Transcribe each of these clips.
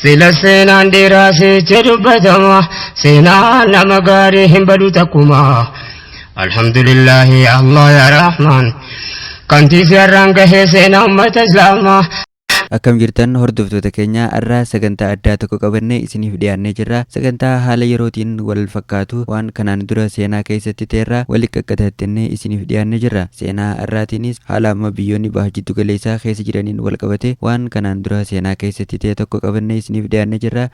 sila seenaan dheeraa seechee dubbatama seenaa nama gaarii hin badu takkuma alhamdulillahi allah ya rahman kantiisi har'aan gahee seenaa ummata islaamaa. Akkam jirtan hordoftoota keenya irraa sagantaa addaa tokko qabannee isiniif dhiyaannee jirra. Sagantaa haala yerootiin wal fakkaatu waan kanaan dura seenaa keessatti ta'erraa wal qaqqabatannee isiniif dhiyaannee jirra. Seenaa irraatiinis haala amma biyyoonni baha jiddu galeessaa keessa jiraniin wal qabate waan kanaan dura seenaa keessatti ta'e tokko qabannee isiniif dhiyaannee jirra.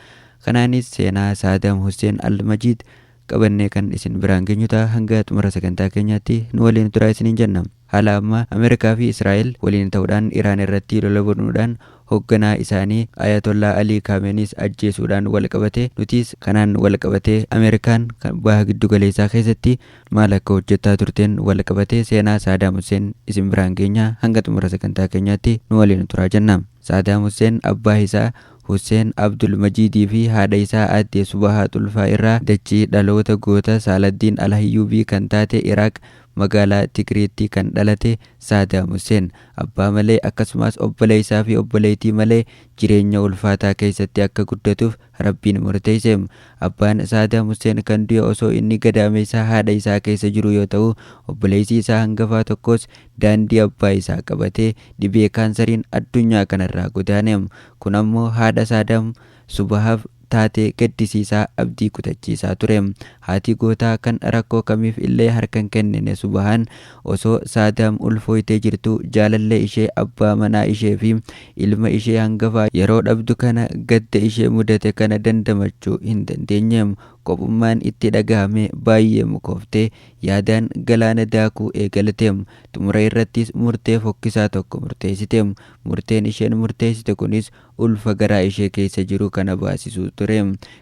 Kanaanis seenaa Saadaam Hussein Al-Majiid qabannee kan isin biraan geenyu ta'a. Hanga xumura sagantaa keenyaatti nu waliin turaa isiniin jenna. Haala amma Ameerikaa fi Israa'el waliin ta'uudhaan Iraan irratti lola banuudhaan hoogganaa isaanii Ayatollah Ali Khamenei's ajjeesuudhaan wal qabate nutis kanaan wal qabate Ameerikaan baha giddu galeessaa keessatti maal akka hojjechaa turteen wal qabate seenaa Saadaam Hussein isin biraan geenya. Hanga xumura sagantaa keenyaatti nu waliin turaa jenna. Saadaam Hussein abbaa isaa Hussein Abdul Majidii fi haadha isaa aadde Subahaa Xulfaa irraa dachii dhaloota goota Saaladdin Al-Hayyubii kan taate Iraaq magaalaa Tigreetti kan dhalate Saadaam Hussein abbaa malee akkasumas obboleessaa fi obboleettii malee jireenya ulfaataa keessatti akka guddatuuf Rabbiin murteesse. Abbaan Saadaam Hussein kan du'e osoo inni gadaameessaa haadha isaa keessa jiru yoo ta'u, obboleessi isaa hangafaa tokkos daandii abbaa isaa qabatee dhibee kaansariin addunyaa kanarraa godaane. Kun ammoo haadha Saadaam Subahaaf taatee gaddisiisaa abdii kutachiisaa ture. Haati gootaa kan rakkoo kamiif illee harkan kennine Subahaan osoo Saadaam ulfooytee jirtu jaalallee ishee abbaa manaa ishee fi ilma ishee hangafaa yeroo dhabdu kana gadda ishee mudate kana dandamachuu hin dandeenye. Qophummaan itti dhagahame baay'ee mukooftee yaadaan galaana daakuu eegalte. Xumura irrattis murtee fokkisaa tokko murteessite. Murteen isheen murteessite kunis ulfa garaa ishee keessa jiru kana baasisuu ture.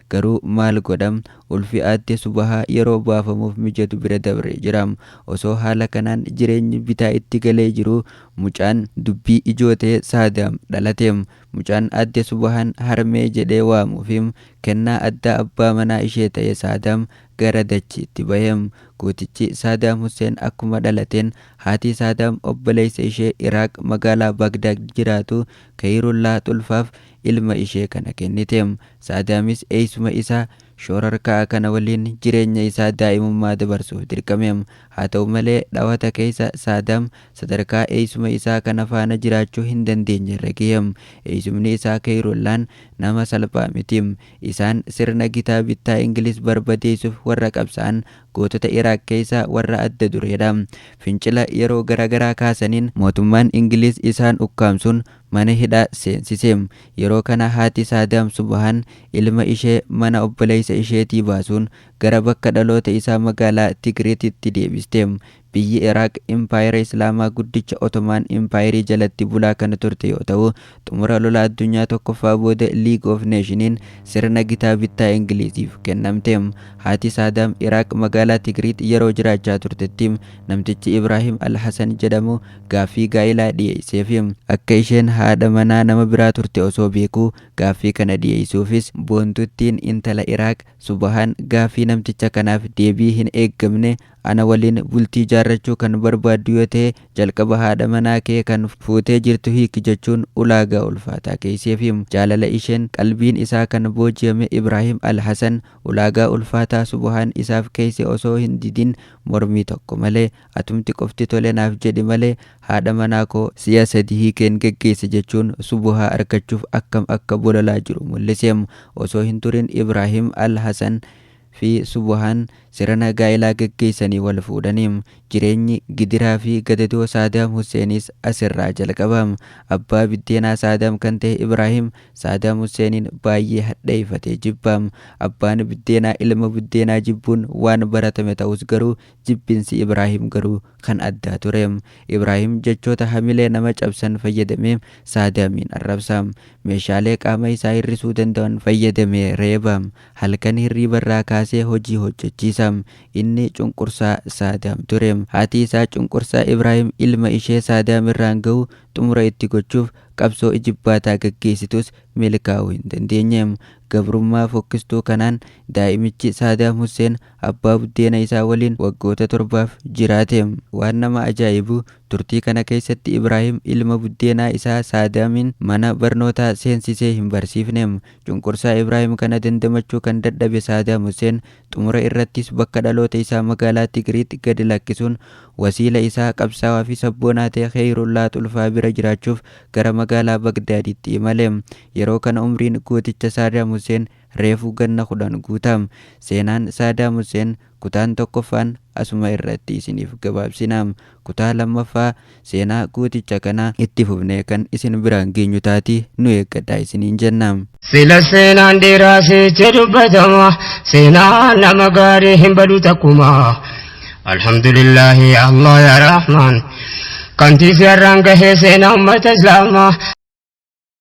Garuu maal godham ulfi aadde Subahaa yeroo baafamuuf mijatu bira dabre jira. Osoo haala kanaan jireenyi bitaa itti galee jiru mucaan dubbii ijoo ta'e Saadaam dhalate. Mucaan aadde Subahaan harmee jedhee waamuufi kennaa addaa abbaa manaa ishee ta'e Saadaam gara dachiitti bahe. Gootichi Saadaam Hussein akkuma dhalateen haati Saadaam obboleessa ishee Iraaq magaalaa Bagdaad jiraatu Khayrullaa Xulfaaf ilma ishee kana kennite. Saadaamis eessuma isaa shoorarkaa kana waliin jireenya isaa daa'imummaa dabarsuuf dirqame. Haa ta'u malee dhawata keessa Saadaam sadarkaa eessuma isaa kana faana jiraachuu hin dandeenye irra gahe. Eessumni isaa Khayrullaan nama salphaa miti. Isaan sirna gitaa bittaa Ingiliz barbadeessuuf warra qabsa'an gootota Iraaq keessa warra adda dureedha. Fincila yeroo garaagaraa kaasaniin mootummaan Ingiliz isaan ukkaamsuun mana hidhaa seensise. Yeroo kana haati Saadaam Subahaan ilma ishee mana obboleessa isheetii baasuun gara bakka dhaloota isaa magaalaa Tigreetitti deebiste. Biyyi Iraaq impaayera Islaamaa guddicha Ottoman impaayerii jalatti bulaa kan turte yoo ta'u, xumura lola addunyaa tokkoffaa booda League of Nations'n sirna gitaa bittaa Ingiliziif kennamte. Haati Saadaam Iraaq magaalaa Tigreet yeroo jiraachaa turtetti namtichi Ibrahim Al-Hasan jedhamu gaaffii gaa'ilaa dhiyeesseef. Akka isheen haadha manaa nama biraa turte osoo beekuu gaaffii kana dhiyeessuufis boontuttiin intala Iraaq Subahaan gaaffii namticha kanaaf deebii hin eeggamne ana waliin bultii jaarrachuu kan barbaaddu yoo ta'e jalqaba haadha manaa kee kan fuutee jirtu hiiki jechuun ulaagaa ulfaataa keesseef. Jaalala isheen qalbiin isaa kan booji'ame Ibrahim Al-Hasan ulaagaa ulfaataa Subahaan isaaf keesse osoo hin didin mormii tokko malee atumti qofti tole naaf jedhi malee haadha manaa koo si'a 3 hiikeen geggeessa jechuun Subahaa argachuuf akkam akka bolalaa jiru mul'ise. Osoo hin turin Ibrahim Al-Hasan fi Subahaan sirna gaa'ilaa geggeessanii wal fuudhanii. Jireenyi gidiraa fi gadadoo Saadaam Husseenis asirraa jalqaba. Abbaa biddeenaa Saadaam kan ta'e Ibrahim Saadaam Husseeniin baay'ee hadheeffatee jibba. Abbaan biddeenaa ilma biddeenaa jibbuun waan baratame ta'us garuu jibbinsi Ibrahim garuu kan addaa ture. Ibrahim jechoota hamilee nama cabsan fayyadamee Saadaamiin arrabsa. Meeshaalee qaama isaa hir'isuu danda'an fayyadamee reeba. Halkan hirriibarraa kaasee hojii hojjechiisa. Inni cunqursaa Saadaam ture. Haati isaa cunqursaa Ibrahim ilma ishee Saadaam irraan ga'u xumura itti gochuuf qabsoo ijibbaataa gaggeessitus milkaa'uu hin dandeenyeem. Gabrummaa fokkistuu kanaan daa'imichi Saadaam Huseen abbaa buddeena isaa waliin waggoota 7 jiraateem. Waan nama ajaa'ibu turtii kana keessatti Ibraahim ilma buddeenaa isaa Saadaamiin mana barnootaa seensisee hin barsiifneem. Cunqursaa Ibraahim kana dandamachuu kan dadhabe Saadaam Huseen xumura irrattis bakka dhaloota isaa magaalaa Tigriitti gadi lakkisuun wasiila isaa qabsaawaa fi sabboonaa ta'e Khayrullaa Xulfaa bira jiraachuuf gara magaalaa Bagdaaditti imaleem. Yeroo kana umriin gooticha Saadaam Huseen reefuu ganna 10 guutaam. Seenaan Saadaam Huseen kutaan tokkoffaan asuma irratti isiniif gabaabsinaam. Kutaa lammaffaa seenaa gooticha kana itti fufnee kan isin biraan geenyu taati nu eeggadhaa isiniin jennaam. Sila seenaan dheeraa dubbatama seenaa nama gaarii hin badu takkuma. Alhamdulillahi Allah ya Rahman kantiisi har'aan gahee seenaa ummata Islaamaa.